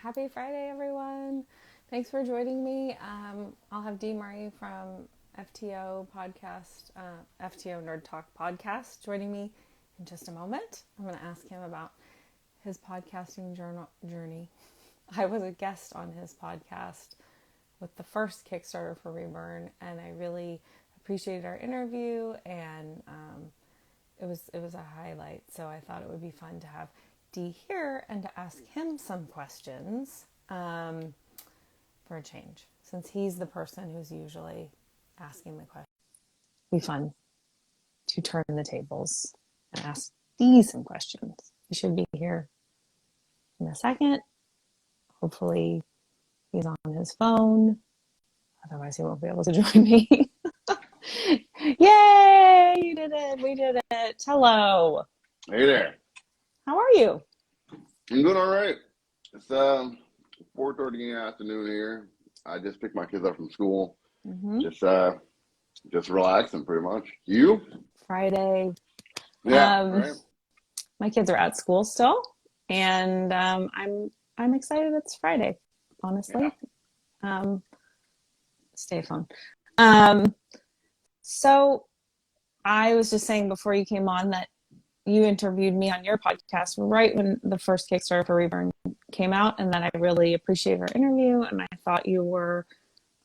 Happy Friday, everyone. Thanks for joining me. I'll have Dee Murray from FTO Nerd Talk podcast joining me in just a moment. I'm going to ask him about his podcasting journey. I was a guest on his podcast with the first Kickstarter for REBURN, and I really appreciated our interview, and it was a highlight. So I thought it would be fun to have Dee here and to ask him some questions for a change, since he's the person who's usually asking the question. It'd be fun to turn the tables and ask Dee some questions. He should be here in a second. Hopefully he's on his phone. Otherwise he won't be able to join me. Yay! You did it. We did it. Hello. Hey there. How are you? I'm doing all right. It's 4:30 in the afternoon here. I just picked my kids up from school. Mm-hmm. Just relaxing pretty much. You? Friday. Yeah. Right. My kids are at school still, and I'm excited it's Friday, honestly. Yeah. Stay fun. So I was just saying before you came on that you interviewed me on your podcast right when the first Kickstarter for REBURN came out, and that I really appreciated our interview, and I thought you were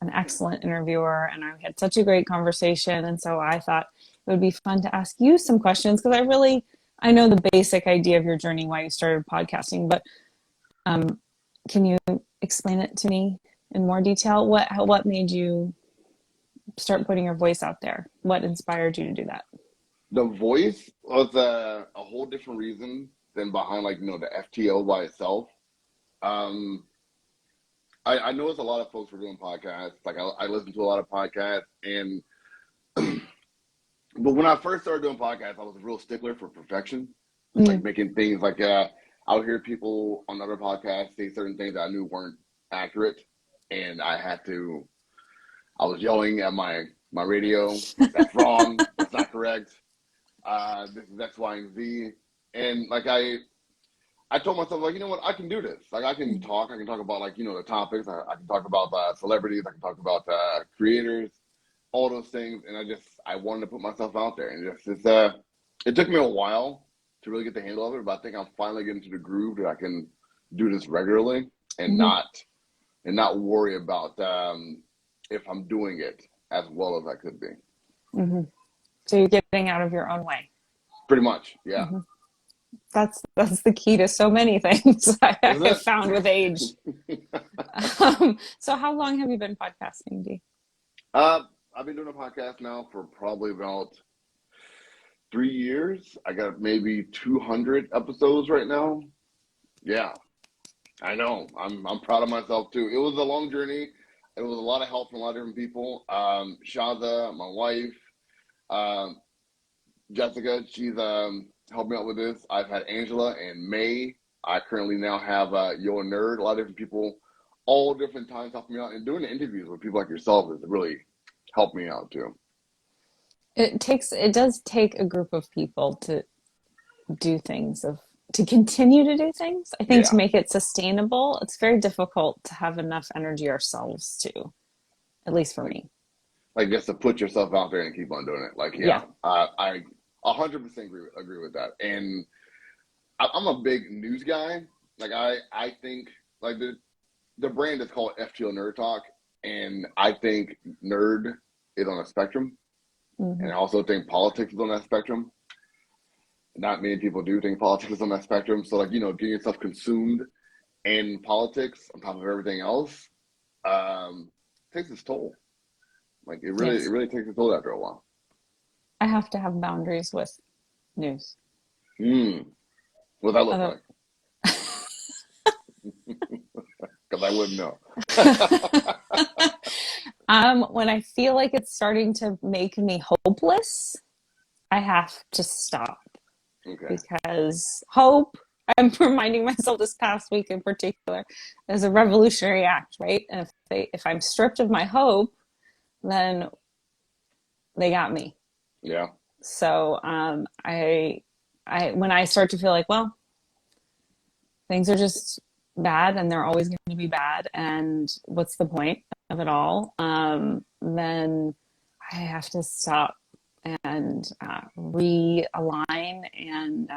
an excellent interviewer, and I had such a great conversation, and so I thought it would be fun to ask you some questions, because I know the basic idea of your journey, why you started podcasting, but can you explain it to me in more detail? What made you start putting your voice out there? What inspired you to do that? The voice was a whole different reason than behind the FTO by itself. I noticed a lot of folks were doing podcasts. I listen to a lot of podcasts, and but when I first started doing podcasts, I was a real stickler for perfection, making things I would hear people on other podcasts say certain things that I knew weren't accurate, and I was yelling at my radio, that's wrong, that's not correct, this is X, Y, and Z, and I told myself, you know what, I can do this. I can talk about the topics, I can talk about celebrities, I can talk about creators, all those things, and I wanted to put myself out there, and it took me a while to really get the handle of it, but I think I'm finally getting to the groove that I can do this regularly and not worry about if I'm doing it as well as I could be. Mm-hmm. So you're getting out of your own way. Pretty much, yeah. Mm-hmm. That's the key to so many things I have found with age. So how long have you been podcasting, Dee? I've been doing a podcast now for probably about 3 years. I got maybe 200 episodes right now. Yeah, I know. I'm proud of myself too. It was a long journey. It was a lot of help from a lot of different people. Shaza, my wife, Jessica, she's helped me out with this. I've had Angela and May. I currently now have Yo Nerd. A lot of different people, all different times helping me out, and doing the interviews with people like yourself has really helped me out too. It does take a group of people to do things, to continue to do things. I think to make it sustainable, it's very difficult to have enough energy ourselves to, at least for me. Just to put yourself out there and keep on doing it. I 100% agree with that. And I'm a big news guy. I think the brand is called FTO Nerd Talk, and I think nerd is on a spectrum. Mm-hmm. And I also think politics is on that spectrum. Not many people do think politics is on that spectrum. So getting yourself consumed in politics on top of everything else takes its toll. It really takes its toll after a while. I have to have boundaries with news. What that look like? Because I wouldn't know. When I feel like it's starting to make me hopeless, I have to stop. Okay. Because hope, I'm reminding myself this past week in particular, is a revolutionary act, right? And if I'm stripped of my hope, then they got me. Yeah. So I when I start to feel like, well, things are just bad and they're always going to be bad, and what's the point of it all? Then I have to stop and realign and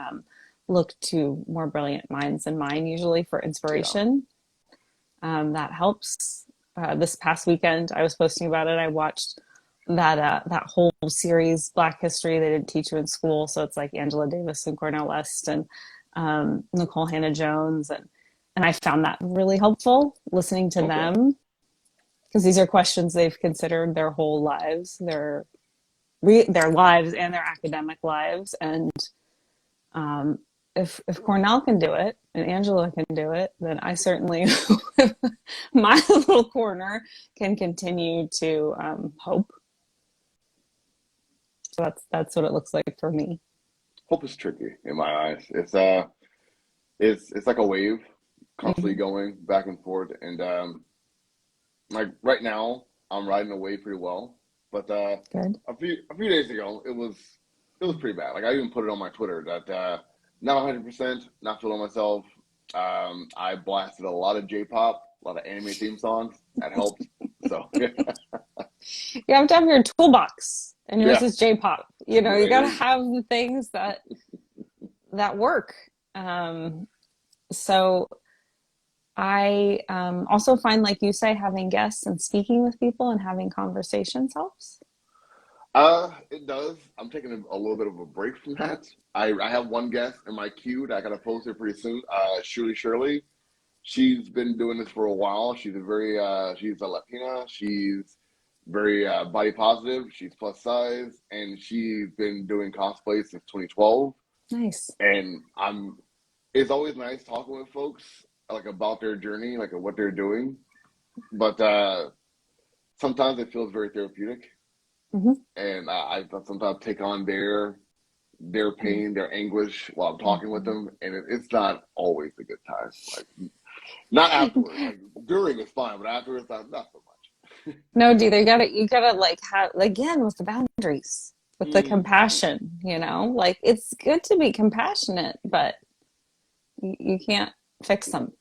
look to more brilliant minds than mine, usually for inspiration. That helps. This past weekend, I was posting about it. I watched that whole series, Black History, they didn't teach you in school. So it's like Angela Davis and Cornel West and Nicole Hannah-Jones, and I found that really helpful listening to them, because these are questions they've considered their whole lives, their lives and their academic lives. And if Cornell can do it and Angela can do it, then I certainly, my little corner, can continue to hope. So that's what it looks like for me. Hope is tricky in my eyes. It's like a wave constantly going back and forth, and like right now I'm riding the wave pretty well. But Good. a few days ago it was pretty bad. Like I even put it on my Twitter that not 100%, not feeling myself. I blasted a lot of J-pop, a lot of anime theme songs. That helped. So you have to have your toolbox, and yours is J-pop. You know, you got to have the things that work. So I also find, like you say, having guests and speaking with people and having conversations helps. It does. I'm taking a little bit of a break from that. I have one guest in my queue that I gotta post it pretty soon. Shirley. She's been doing this for a while. She's a Latina. She's very body positive. She's plus size, and she's been doing cosplay since 2012. Nice. And it's always nice talking with folks like about their journey, like what they're doing. But sometimes it feels very therapeutic. And I sometimes take on their pain, their anguish while I'm talking with them, and it's not always a good time. Like, not afterwards. Like, during is fine, but afterwards, not so much. No, Dee, you gotta like have, again, with the boundaries, with the compassion. You know, like it's good to be compassionate, but you can't fix them.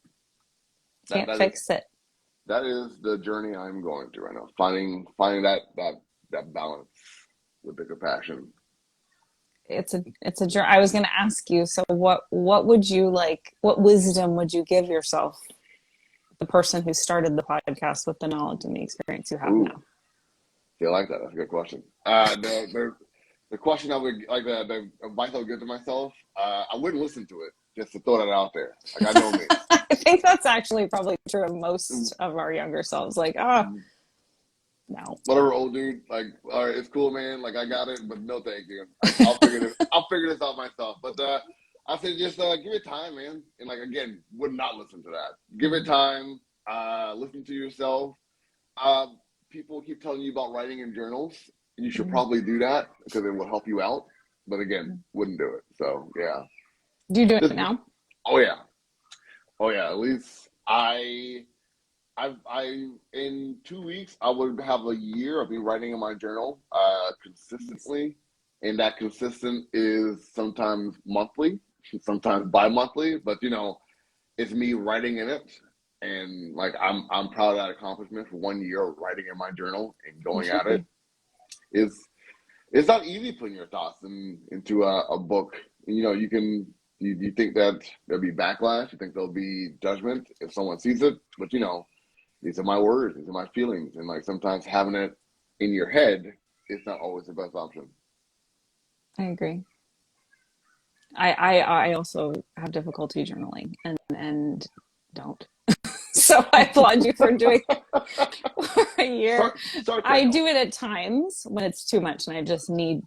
Can't fix it. That is the journey I'm going through right now. Finding that balance with the compassion. It's a journey. I was going to ask you, so what would you like, what wisdom would you give yourself, the person who started the podcast, with the knowledge and the experience you have now? I like that. That's a good question. The question I would like, the advice I would give to myself, I wouldn't listen to it, just to throw that out there. Like, I know me. I think that's actually probably true of most of our younger selves. Like, no. Whatever, old dude. Like, all right, it's cool, man. Like, I got it, but no, thank you. I'll figure this out myself. But I said, just give it time, man. And like, again, would not listen to that. Give it time. Listen to yourself. People keep telling you about writing in journals. You should probably do that because it will help you out. But again, wouldn't do it. So yeah. Do you do it now? Oh yeah. At least I in 2 weeks I would have a year of me writing in my journal consistently, and that consistent is sometimes monthly, sometimes bi-monthly, but you know, it's me writing in it, and like I'm proud of that accomplishment for 1 year of writing in my journal and going at it. It's not easy putting your thoughts into a book. You know, you think that there'll be backlash, you think there'll be judgment if someone sees it, but you know, these are my words, these are my feelings, and like sometimes having it in your head is not always the best option. I agree. I also have difficulty journaling and don't. So I applaud you for doing it for a year. I do it at times when it's too much and I just need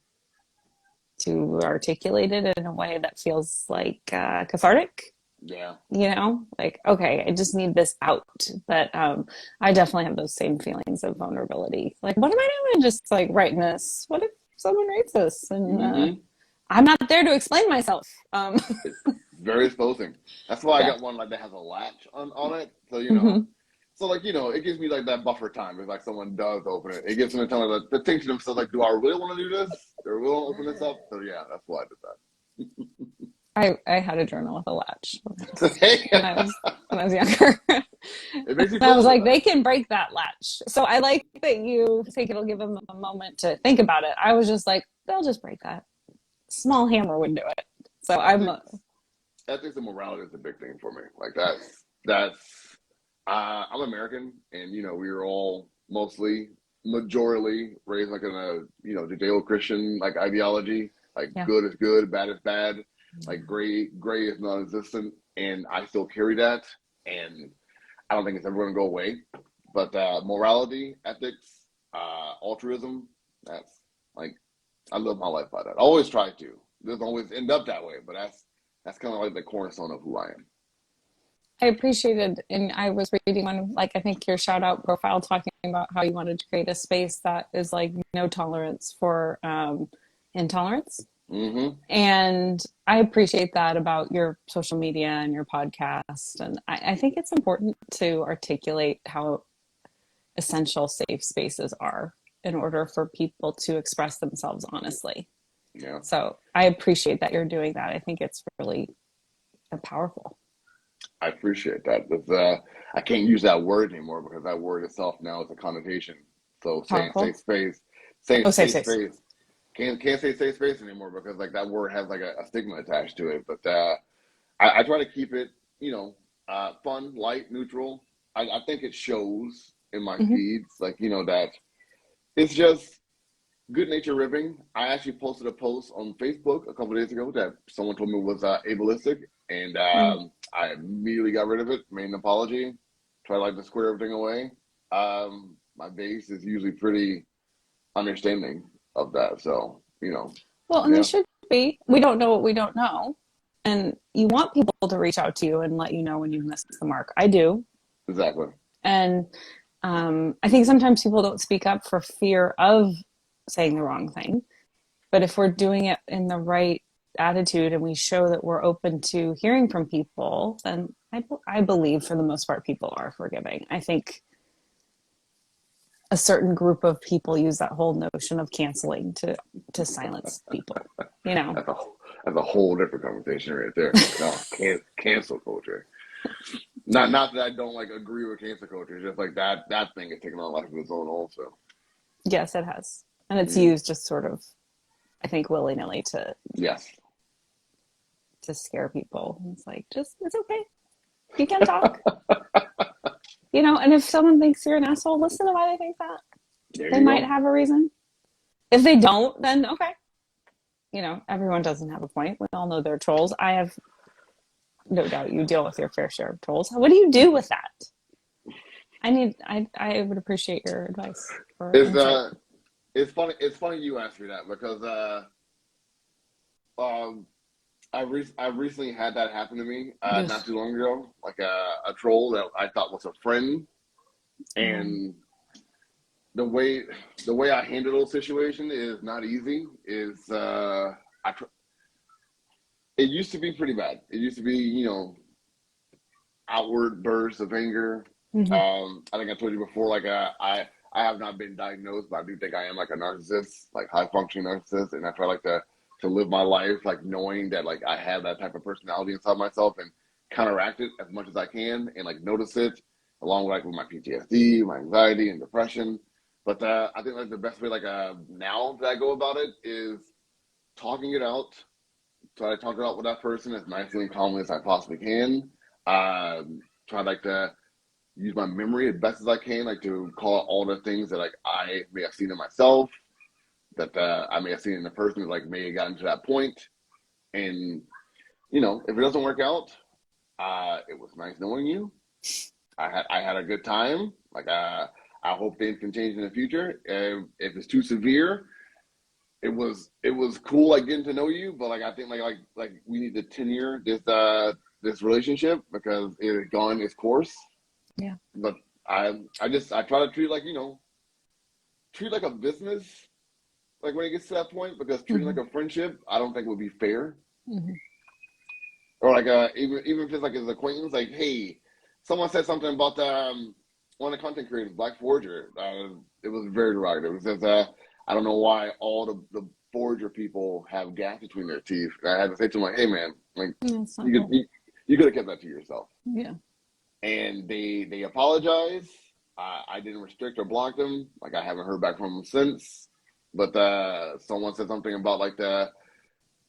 to articulate it in a way that feels like cathartic. Yeah. You know, like, okay, I just need this out. But I definitely have those same feelings of vulnerability. Like, what am I doing? Just like writing this. What if someone reads this? And I'm not there to explain myself. Very exposing. That's why I got one like that has a latch on it. So, you know, so like, you know, it gives me like that buffer time. If like someone does open it, it gives them a time of the think to themselves, like, do I really want to do this? Do I really want to open this up? So yeah, that's why I did that. I had a journal with a latch Hey, when I was younger. it makes you And I feel was like, good. they can break that latch. So I like that you think it'll give them a moment to think about it. I was just like, they'll just break that. Small hammer would do it. So Ethics and morality is a big thing for me. Like I'm American, and we were all mostly majorly raised like in a Judeo-Christian like ideology. Like yeah. good is good, bad is bad. Like gray is non-existent, and I still carry that, and I don't think it's ever going to go away. But morality, ethics, altruism, that's like I live my life by that. I always try to. It doesn't always end up that way, but that's kind of like the cornerstone of who I am. I appreciated, and I was reading one, like I think your shout out profile talking about how you wanted to create a space that is like no tolerance for intolerance. Mm-hmm. And I appreciate that about your social media and your podcast. And I think it's important to articulate how essential safe spaces are in order for people to express themselves honestly. Yeah. So I appreciate that you're doing that. I think it's really powerful. I appreciate that. I can't use that word anymore because that word itself now is a connotation. So saying Powerful. saying Safe safe space. space, can't say safe space anymore because like that word has like a stigma attached to it. But I try to keep it, fun, light, neutral. I think it shows in my Mm-hmm. feeds, like that it's just good nature ribbing. I actually posted a post on Facebook a couple of days ago that someone told me was ableistic, and Mm-hmm. I immediately got rid of it, made an apology, tried like to square everything away. My base is usually pretty understanding of that, so Well, and they yeah, should be. We don't know what we don't know. And you want people to reach out to you and let you know when you've missed the mark. I do. exactly. And I think sometimes people don't speak up for fear of saying the wrong thing. But if we're doing it in the right attitude and we show that we're open to hearing from people, then I believe for the most part people are forgiving. I think a certain group of people use that whole notion of canceling to silence people. That's a that's a whole different conversation right there. No, can't cancel culture. Not that I don't like agree with cancel culture, just like that thing is taking on a life of its own also. Yes, it has, and it's Mm, used just sort of, I think, willy nilly yes. to scare people. It's like it's okay. You can talk. And if someone thinks you're an asshole, listen to why they think that. There They you might go. have a reason. If they don't, then okay. Everyone doesn't have a point. We all know they're trolls. I have no doubt you deal with your fair share of trolls. What do you do with that? I would appreciate your advice or It's insight. uh it's funny you asked me that because um I recently had that happen to me not Yes. too long ago, like a troll that I thought was a friend, Um, and the way the way I handle those situations is not easy. Is I it used to be pretty bad. It used to be outward bursts of anger. mhm. I think I told you before, like I have not been diagnosed, but I do think I am like a narcissist, like high functioning narcissist, and I try like to live my life like knowing that like I have that type of personality inside myself and counteract it as much as I can and like notice it along with like with my PTSD, my anxiety and depression. But I think like the best way like now that I go about it is talking it out. Try to talk it out with that person as nicely and calmly as I possibly can. Try like to use my memory as best as I can, like to call out all the things that like I may have seen in myself, that I may have seen in the person that like may have gotten to that point. And if it doesn't work out, it was nice knowing you. I had a good time. Like I hope things can change in the future. If it's too severe, it was cool like getting to know you, but like I think like we need to tenure this relationship because it has gone its course. Yeah. But I try to treat like treat like a business like when it gets to that point because treating Mhm. like a friendship I don't think would be fair. Mhm. Or like even if it's like an acquaintance, like hey, someone said something about one of the content creators, Black Forger. It was very derogatory. It says I don't know why all forager people have gas between their teeth. And I had to say to them, like, hey, man, like, That's not you cool. could, you could have kept that to yourself. Yeah. And they apologize. I didn't restrict or block them. Like, I haven't heard back from them since. But someone said something about like the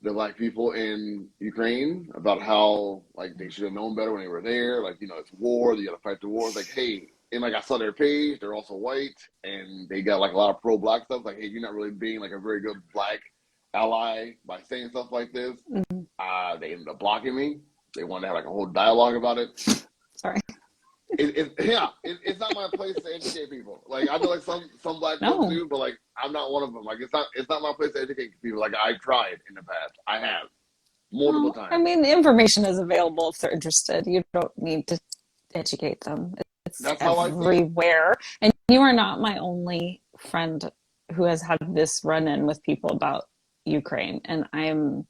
black people in Ukraine, about how like they should have known better when they were there. Like, it's war. You got to fight the war. It's like, hey, and like I saw their page. They're also white, and they got like a lot of pro-black stuff. Like, hey, you're not really being like a very good black ally by saying stuff like this. Mm-hmm. They ended up blocking me. They wanted to have like a whole dialogue about it. Sorry. It's not my place to educate people. Like, I feel like some black folks do, but like I'm not one of them. Like, it's not my place to educate people. Like, I've tried in the past. I have multiple times. I mean, the information is available if they're interested. You don't need to educate them. It's That's how everywhere. And you are not my only friend who has had this run-in with people about Ukraine, and I'm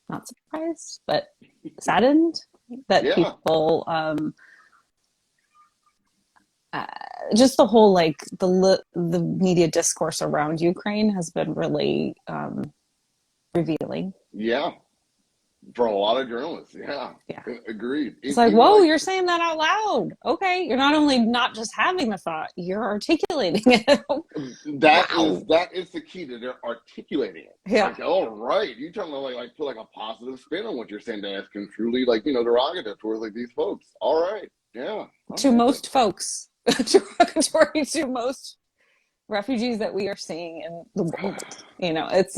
not surprised, but saddened that people. Just the whole like the media discourse around Ukraine has been really revealing. Yeah, for a lot of journalists. Yeah. Agreed. It's like, whoa, you're saying that out loud. Okay, you're not only not just having the thought, you're articulating it. That is the key, to they're articulating it. Yeah. Like, all right, you trying to like put like a positive spin on what you're saying that is truly like derogative towards like these folks. All right. Yeah. To most folks. Derogatory to most refugees that we are seeing in the world. It's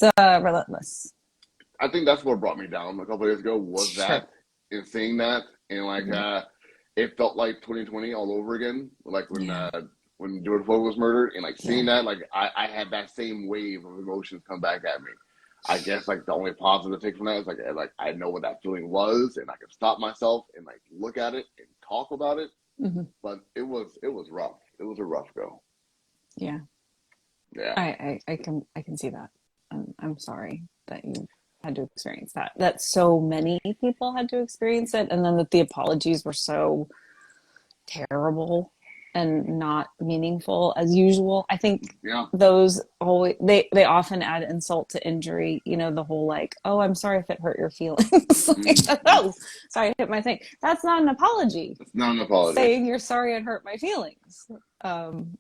relentless. I think that's what brought me down a couple of years ago was that, and seeing that, and like it felt like 2020 all over again. Like when George Floyd was murdered, and like seeing that, like I had that same wave of emotions come back at me. I guess like the only positive take from that is like I know what that feeling was, and I could stop myself and like look at it and talk about it. Mm-hmm. But it was rough. It was a rough go. Yeah. I can see that. I'm sorry that you had to experience that. That so many people had to experience it, and then that the apologies were so terrible and not meaningful as usual. I think those always they often add insult to injury. The whole like, oh, I'm sorry if it hurt your feelings. Like, oh, sorry, it hit my thing. That's not an apology. It's not an apology. Saying you're sorry it hurt my feelings.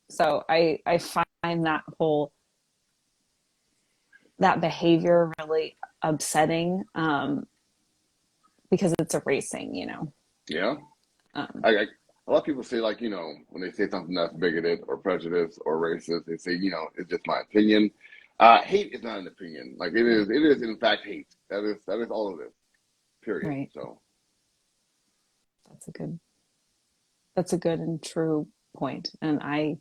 So I find that behavior really upsetting because it's erasing. Yeah. A lot of people say, like, when they say something that's bigoted or prejudiced or racist, they say, it's just my opinion. Hate is not an opinion. Like, it is in fact hate. That is all of it. Period. Right. So that's a good and true point. And I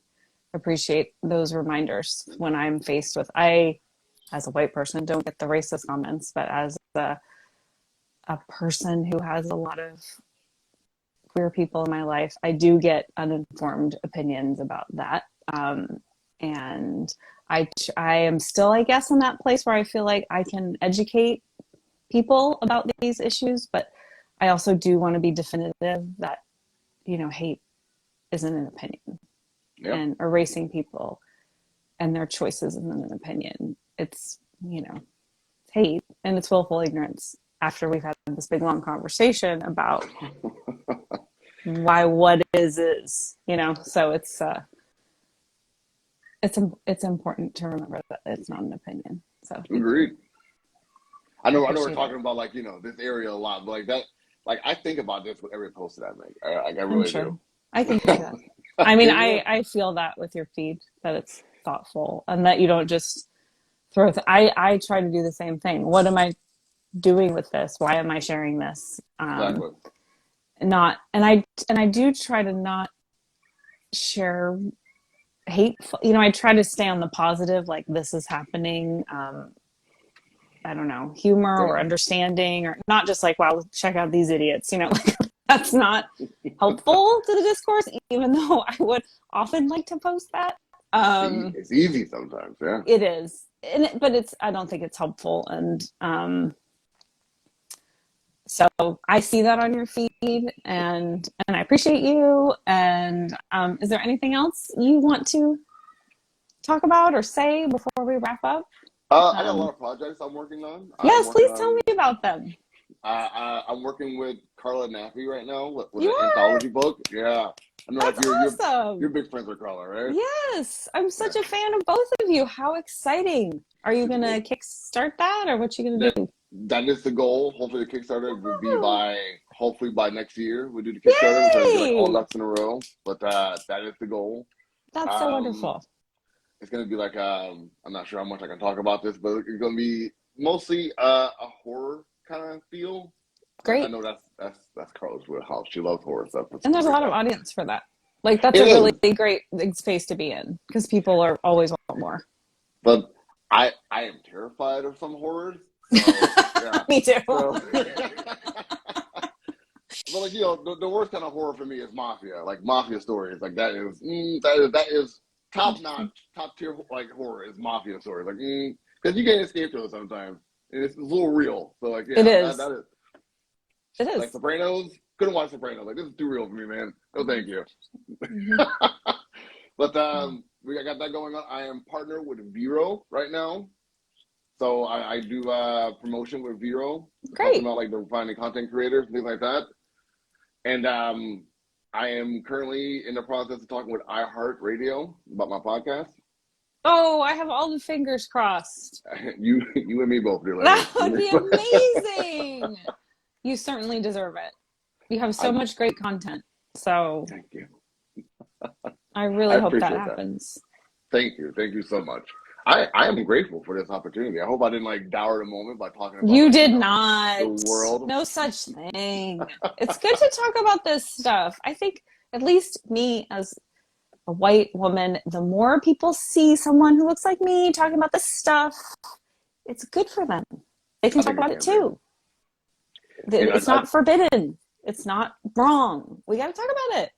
appreciate those reminders when I'm faced with, as a white person, don't get the racist comments, but as a person who has a lot of queer people in my life, I do get uninformed opinions about that. And I am still, I guess, in that place where I feel like I can educate people about these issues, but I also do want to be definitive that, hate isn't an opinion. Yep. And erasing people and their choices isn't an opinion. It's, it's hate and it's willful ignorance after we've had this big long conversation about why what is, so it's important to remember that it's not an opinion. So agreed. I know we're talking about like, this area a lot, but like that, like I think about this with every post that I make. I really do. I can do that. I mean, I feel that with your feed, that it's thoughtful and that you don't just throw I try to do the same thing. What am I doing with this? Why am I sharing this? Exactly. I do try to not share hateful, I try to stay on the positive, like this is happening. I don't know, humor or understanding, or not just like, wow, check out these idiots, like that's not helpful to the discourse, even though I would often like to post that. It's easy sometimes. Yeah, it is. But I don't think it's helpful. And, so I see that on your feed and I appreciate you. And, is there anything else you want to talk about or say before we wrap up? I got a lot of projects I'm working on. Yes, please tell me about them. I'm working with Carla Nappy right now with You an are? anthology book. Yeah, I know, That's like awesome. you're big friends with Carla, right? Yes, I'm such a fan of both of you. How exciting. Are you going to kickstart that or what you going to That do? that is the goal. Hopefully, the Kickstarter would be Oh, hopefully by next year. We do the Kickstarter. We're trying to get like all yay! ducks in a row, but that is the goal. That's so Um, wonderful. it's gonna be like I'm not sure how much I can talk about this, but it's gonna be mostly a horror kind of feel. I Great. know that's Carla's wheelhouse. She loves horror stuff. And there's a lot of audience for that. Like, that's It a really is, great space to be in because people are always want more. but I am terrified of some horrors. So yeah. Me too. So, but like the worst kind of horror for me is mafia, like mafia stories. Like that is top notch, top tier like horror is mafia stories. Like because you can't escape those sometimes. And it's a little real. So like yeah, It is. that is. It is. Like Sopranos, couldn't watch Sopranos. Like this is too real for me, man. No, thank you. Mm-hmm. But I got that going on. I am partnered with Vero right now, so I do promotion with Vero, Great. talking about like the finding content creators and things like that. And I am currently in the process of talking with iHeartRadio about my podcast. Oh, I have all the fingers crossed. You and me both, dear lady. That would be amazing. You certainly deserve it. You have so much great content. So thank you. I really hope that happens. Thank you so much. I am grateful for this opportunity. I hope I didn't like dour the moment by talking about you did not the world. No such thing. It's good to talk about this stuff. I think at least me as a white woman, the more people see someone who looks like me talking about this stuff, it's good for them. They can talk about it too. It's not forbidden. It's not wrong. We got to talk about it.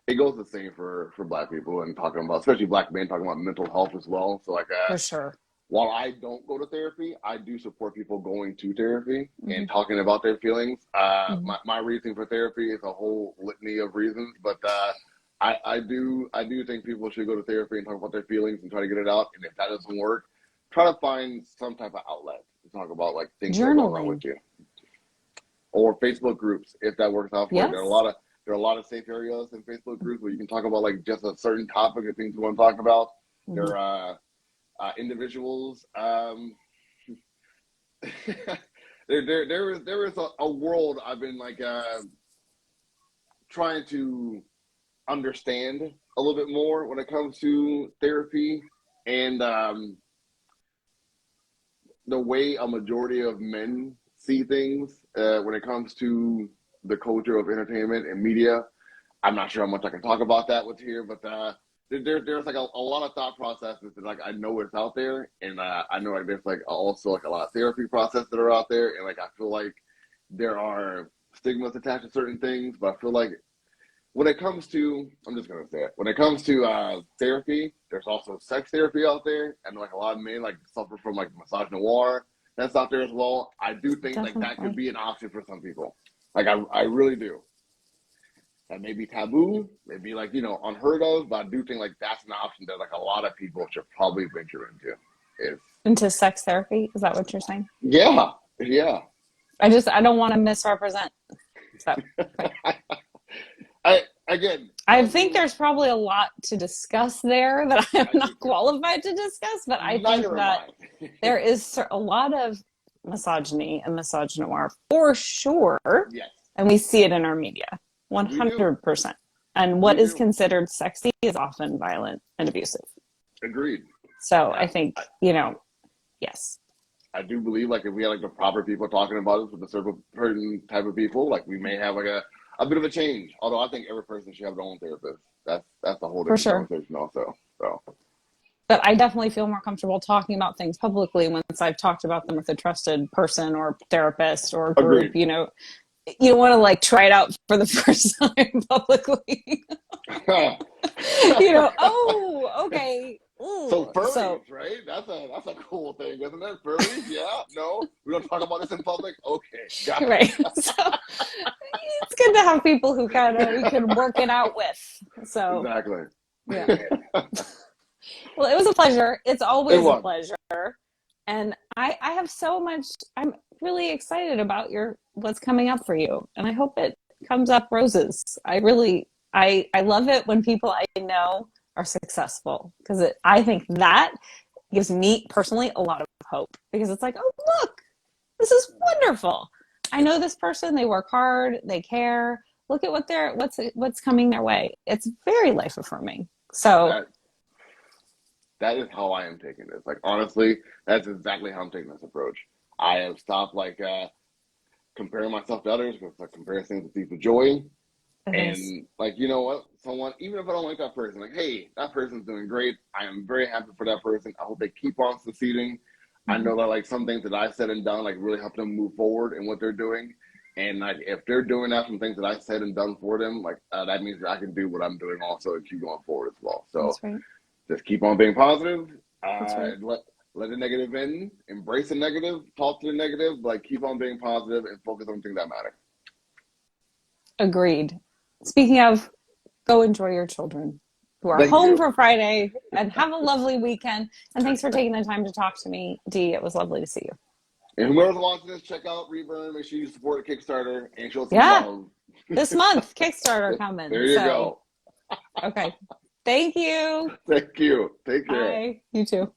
It goes the same for Black people and talking about, especially Black men, talking about mental health as well. So like, for sure. While I don't go to therapy, I do support people going to therapy and talking about their feelings. My reason for therapy is a whole litany of reasons, but I do think people should go to therapy and talk about their feelings and try to get it out. And if that doesn't work, try to find some type of outlet to talk about like things that are going on with you. Or Facebook groups, if that works out for you. There are a lot of safe areas in Facebook groups where you can talk about like just a certain topic of things you want to talk about. There are individuals. There is a world I've been like trying to understand a little bit more when it comes to therapy and the way a majority of men see things when it comes to the culture of entertainment and media. I'm not sure how much I can talk about that with here, but there's like a lot of thought processes that like I know it's out there, and I know like there's like also like a lot of therapy processes that are out there, and like I feel like there are stigmas attached to certain things, but I feel like when it comes to, I'm just gonna say it, when it comes to therapy, there's also sex therapy out there, and like a lot of men like suffer from like misogynoir. That's out there as well. I do think like that could be an option for some people. Like I really do. That may be taboo, maybe like, unheard of, but I do think like that's an option that like a lot of people should probably venture into. Into sex therapy? Is that what you're saying? Yeah. I don't want to misrepresent. So, I think there's probably a lot to discuss there that I am not qualified to discuss, but I think that there is a lot of misogyny and misogynoir for sure. Yes. And we see it in our media, 100%. And what is considered sexy is often violent and abusive. Agreed. So I think, yes. I do believe like if we had like the proper people talking about it with a certain type of people, like we may have like a bit of a change. Although I think every person should have their own therapist. That's a whole different conversation also. So. But I definitely feel more comfortable talking about things publicly once I've talked about them with a trusted person or therapist or group. Agreed. You don't want to like try it out for the first time publicly. Oh, okay. Ooh. So furries, right? That's a cool thing, isn't it? Furries, yeah. No, we don't talk about this in public. Okay, got it. Right. So it's good to have people who we can work it out with. So exactly. Yeah. Well, it was a pleasure. It's It always a was. pleasure. And I have so much, I'm really excited about what's coming up for you. And I hope it comes up roses. I love it when people I know are successful because I think that gives me personally a lot of hope because it's like, oh, look, this is wonderful. I know this person, they work hard, they care. Look at what's coming their way. It's very life affirming. So That is how I am taking this. Like honestly, that's exactly how I'm taking this approach. I have stopped comparing myself to others because like comparison is thief of joy. it is. And like you know what, someone even if I don't like that person, like hey, that person's doing great. I am very happy for that person. I hope they keep on succeeding. I Mm-hmm. know that like some things that I said and done like really help them move forward in what they're doing. And like if they're doing that from things that I said and done for them, like that means that I can do what I'm doing also and keep going forward as well. So That's right. just keep on being positive. That's right. Let the negative in. Embrace the negative. Talk to the negative. But keep on being positive and focus on things that matter. Agreed. Speaking of, go enjoy your children who are Thank home you. for Friday and have a lovely weekend. And thanks for taking the time to talk to me, Dee. It was lovely to see you. And whoever's watching this, check out REBURN. Make sure you support the Kickstarter and show some Yeah, love. this month, Kickstarter coming. There you So, go. okay. Thank you. Thank you. Take care. Bye. You too.